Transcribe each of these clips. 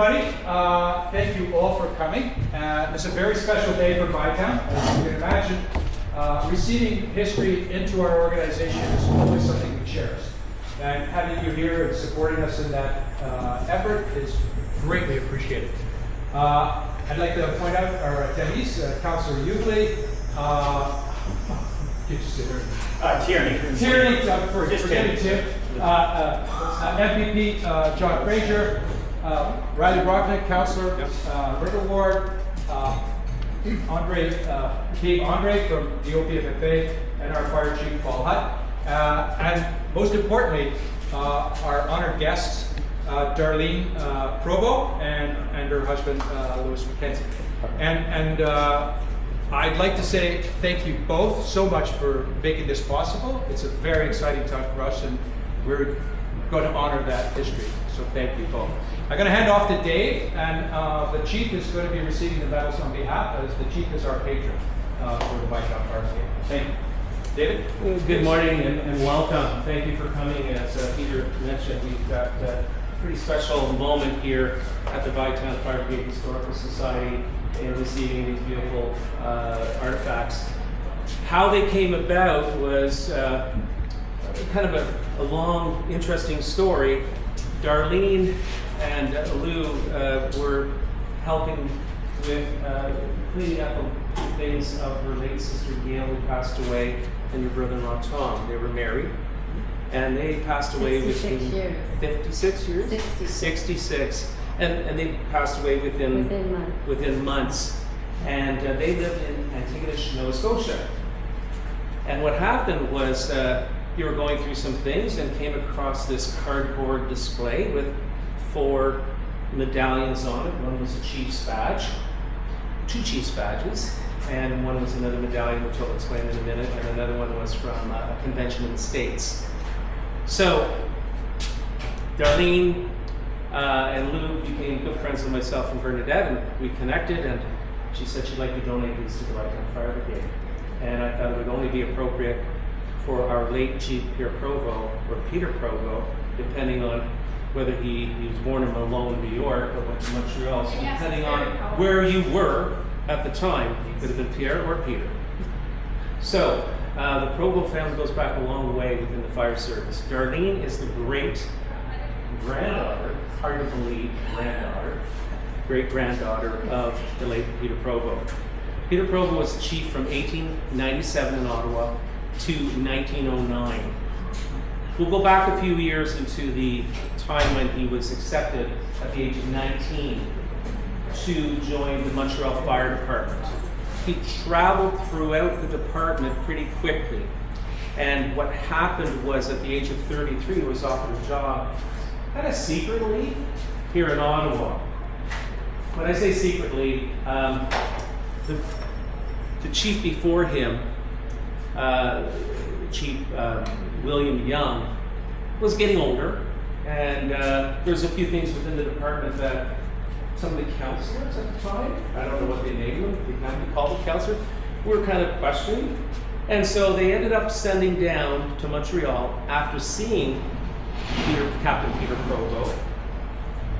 everybody. Thank you all for coming. It's a very special day for Bytown. As you can imagine, receiving history into our organization is always something we cherish. And having you here and supporting us in that effort is greatly appreciated. I'd like to point out our attendees, Councillor Ugley, Tierney, forgetting Tim, MVP John Fraser, Riley Brocknick, Councillor, River Ward, Dave Andre from the OPFFA, and our Fire Chief Paul Hutt. And most importantly, our honored guests, Darlene Provo and her husband, Louis McKenzie. And I'd like to say thank you both so much for making this possible. It's a very exciting time for us, and we're going to honor that history. So thank you both. I'm going to hand off to Dave, and the chief is going to be receiving the medals on behalf, as the chief is our patron for the Bytown Fire Escape. Thank you. David? Good morning and welcome. Thank you for coming. As Peter mentioned, we've got a pretty special moment here at the Bytown Fire Brigade Historical Society in receiving these beautiful artifacts. How they came about was kind of a long, interesting story. Darlene and Lou were helping with cleaning up things of her late sister Gail, who passed away, and your brother-in-law Tom. They were married, and they passed away within 56 years? 66. And they passed away within months. And they lived in Antigonish, Nova Scotia. And what happened was you were going through some things and came across this cardboard display with 4 medallions on it. One was a chief's badge, 2 chief's badges, and one was another medallion, which I'll explain in a minute, and another one was from a convention in the States. So Darlene and Lou became good friends with myself and Bernadette, and we connected, and she said she'd like to donate these to the Bytown Fire Brigade. And I thought it would only be appropriate for our late Chief Peter Provo, or Peter Provo, depending on whether he was born in Malone, New York, or went to Montreal, so depending on where you were at the time, he could have been Pierre or Peter. So the Provo family goes back a long way within the fire service. Darlene is the great granddaughter, hard to believe, great granddaughter of the late Peter Provo. Peter Provo was chief from 1897 in Ottawa to 1909. We'll go back a few years into the time when he was accepted at the age of 19 to join the Montreal Fire Department. He traveled throughout the department pretty quickly. And what happened was at the age of 33, he was offered a job kind of secretly here in Ottawa. When I say secretly, the chief before him, Chief William Young, was getting older, and there's a few things within the department that some of the counselors at the time, I don't know what they named them, they kind of called them counselors, were kind of questioning. And so they ended up sending down to Montreal after seeing Captain Peter Provo,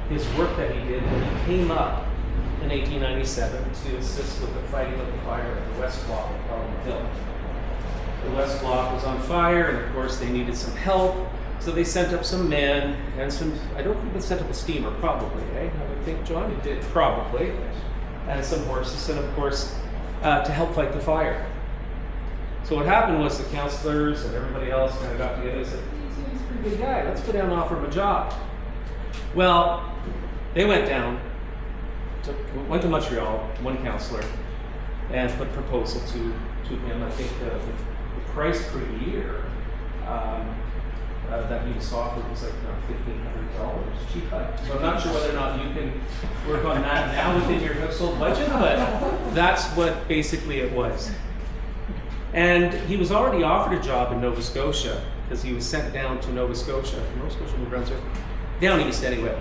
his work that he did when he came up in 1897 to assist with the fighting of the fire at the West Block of Parliament Hill. The West Block was on fire, and of course they needed some help, so they sent up some men and some, I don't think they sent up a steamer, probably, I would think, John? It did, probably. And some horses, and of course, to help fight the fire. So what happened was the counselors and everybody else kind of got together and said, he's a pretty good guy, let's go down and offer him a job. Well, they went down, went to Montreal, one counselor, and put a proposal to him. I think the price per year that he was offered was like $1,500 cheap. So I'm not sure whether or not you can work on that now within your household budget, but that's what basically it was. And he was already offered a job in Nova Scotia because he was sent down to Nova Scotia, New Brunswick, down east anyway,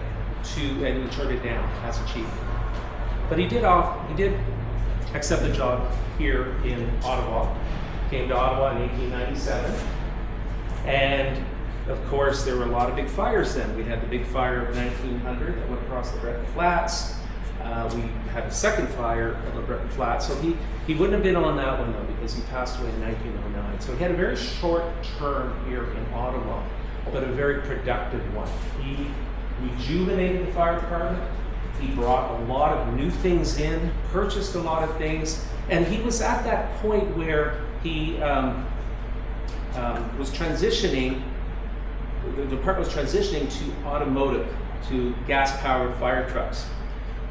and he turned it down as a chief. But he did accept the job here in Ottawa. Came to Ottawa in 1897, and of course, there were a lot of big fires then. We had the big fire of 1900 that went across the Breton Flats. We had a second fire at the Breton Flats. So he wouldn't have been on that one though, because he passed away in 1909. So he had a very short term here in Ottawa, but a very productive one. He rejuvenated the fire department. He brought a lot of new things in, purchased a lot of things, and he was at that point where he was transitioning. The department was transitioning to automotive, to gas-powered fire trucks.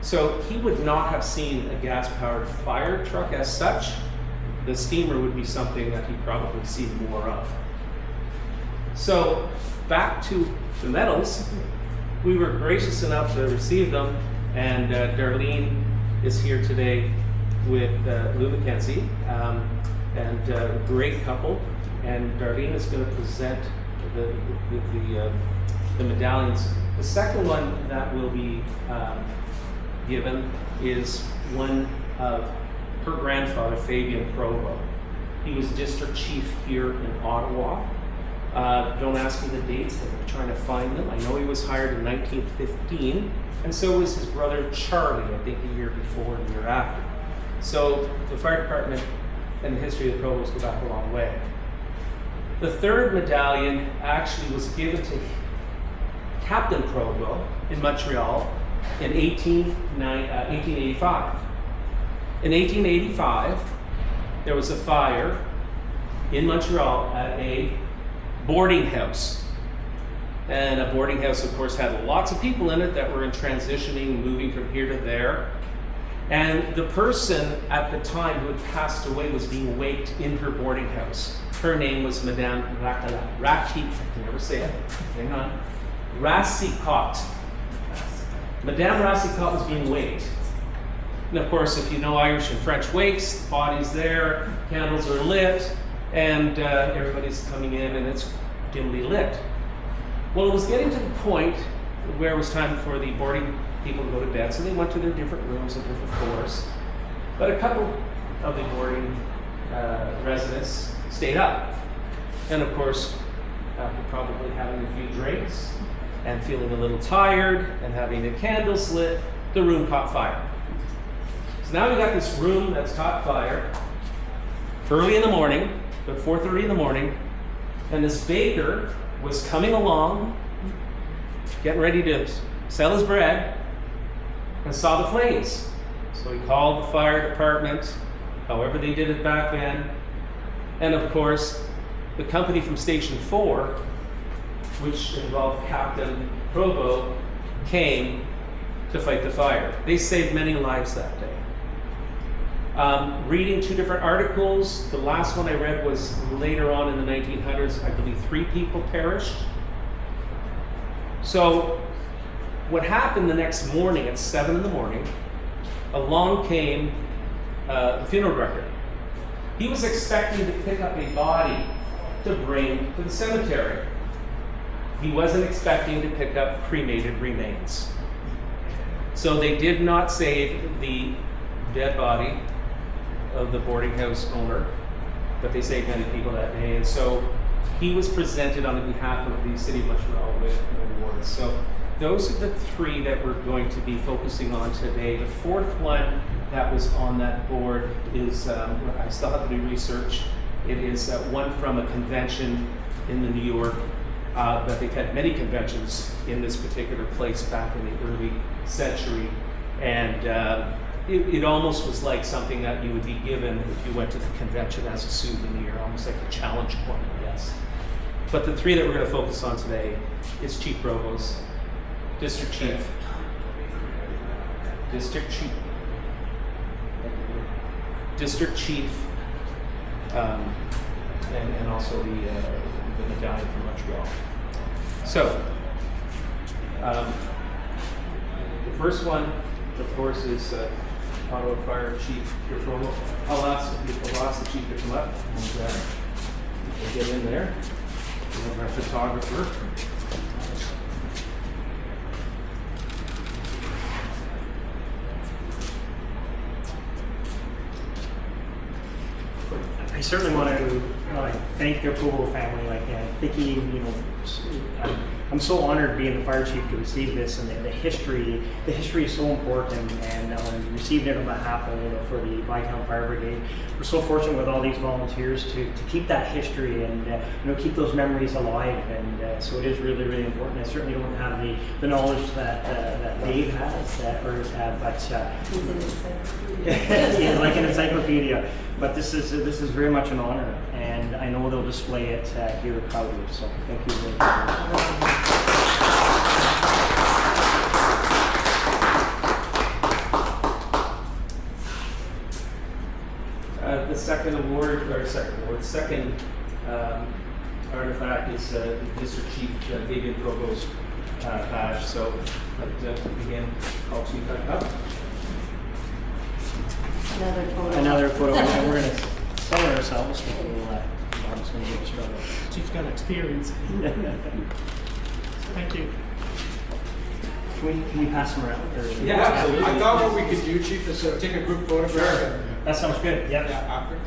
So he would not have seen a gas-powered fire truck as such. The steamer would be something that he'd probably see more of. So back to the medals. We were gracious enough to receive them, and Darlene is here today with Lou McKenzie, and a great couple. And Darlene is going to present the medallions. The second one that will be given is one of her grandfather, Fabian Provost. He was district chief here in Ottawa. Don't ask me the dates, but we're trying to find them. I know he was hired in 1915, and so was his brother Charlie, I think the year before and the year after. So the fire department and the history of the Provost go back a long way. The third medallion actually was given to Captain Provost in Montreal in 1885. In 1885, there was a fire in Montreal at a boarding house. And a boarding house, of course, had lots of people in it that were in transitioning, moving from here to there. And the person at the time who had passed away was being waked in her boarding house. Her name was Madame Racicot. I can never say it. Hang on. Racicot. Madame Racicot was being waked. And of course, if you know Irish and French wakes, the body's there, candles are lit, and everybody's coming in and it's dimly lit. Well, it was getting to the point where it was time for the boarding people to go to bed, so they went to their different rooms and different floors. But a couple of the boarding residents stayed up. And of course, after probably having a few drinks and feeling a little tired and having the candles lit, the room caught fire. So now we got this room that's caught fire early in the morning, about 4:30 in the morning, and this baker was coming along, getting ready to sell his bread, and saw the flames. So he called the fire department, however they did it back then, and of course, the company from Station 4, which involved Captain Provost, came to fight the fire. They saved many lives that day. Reading two different articles, the last one I read was later on in the 1900s, I believe 3 people perished. So what happened the next morning at 7 in the morning, along came the funeral director. He was expecting to pick up a body to bring to the cemetery. He wasn't expecting to pick up cremated remains. So they did not save the dead body of the boarding house owner, but they saved many people that day. And so he was presented on behalf of the City of Montreal with an award. So those are the 3 that we're going to be focusing on today. The 4th one that was on that board is, I still have to do research. It is one from a convention in the New York, but they've had many conventions in this particular place back in the early century. And it almost was like something that you would be given if you went to the convention as a souvenir, almost like a challenge point, I guess. But the 3 that we're going to focus on today is Chief Provost, District Chief, and also the medallion from Montreal. So, the first one, of course, is Ottawa Fire Chief Provost. I'll ask the chief to come up and we'll get in there. We have our photographer. I certainly want to thank the Provo family. Like Vicky, I'm so honored being the fire chief to receive this, and the history is so important. And when receiving it on behalf of for the Bytown Fire Brigade, we're so fortunate with all these volunteers to keep that history and keep those memories alive. And so it is really, really important. I certainly don't have the knowledge that Dave has, yeah, like an encyclopedia. But this is very much an honor, and I know they'll display it here proudly. So thank you very much. The second artifact is the District Chief Fabian Provost's badge. So I'd like to begin. Call Chief back up. Another photo. And we're going to center ourselves. Bob's going to give a struggle. Chief's got experience. Thank you. Can we pass them around? Or? Yeah, absolutely. I thought what we could do, Chief, is take a group photograph. Sure. That sounds good. Yep. Yeah, after.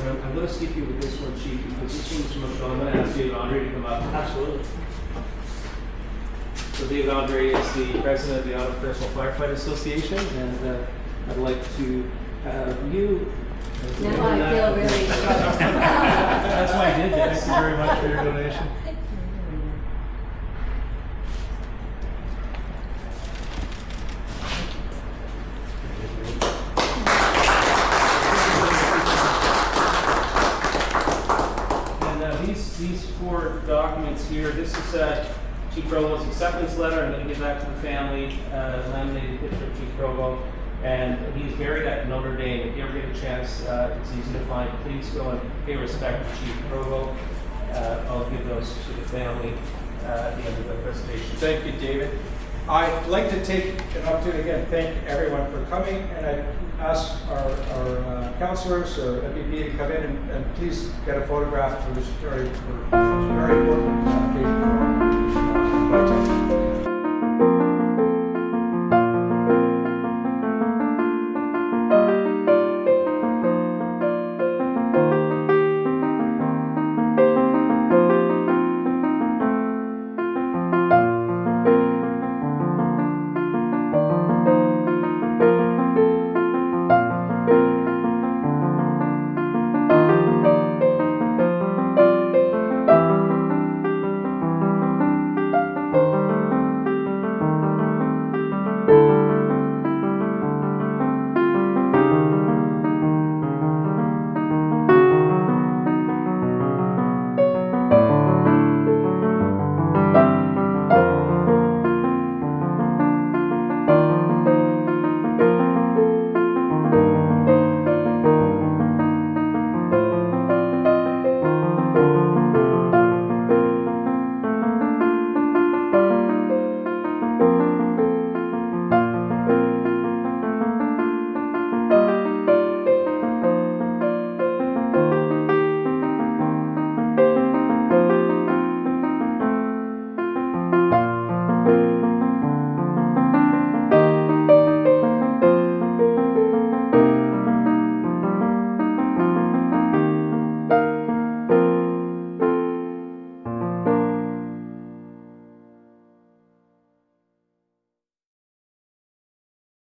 I'm going to skip you with this one, Chief, because this one's emotional. I'm going to ask David Andre to come up. Absolutely. So David Andre is the president of the Auto Personal Firefighter Association, and I'd like to have you. Now I feel really That's why I did that. Thank you very much for your donation. These four documents here, this is Chief Provo's acceptance letter. I'm going to give that to the family, laminated picture of Chief Provo. And he's buried at Notre Dame. If you ever get a chance, it's easy to find. Please go and pay respect to Chief Provo. I'll give those to the family at the end of the presentation. Thank you, David. I'd like to take an opportunity again, thank everyone for coming, and I ask our councillors or MVP to come in and please get a photograph for this very important day for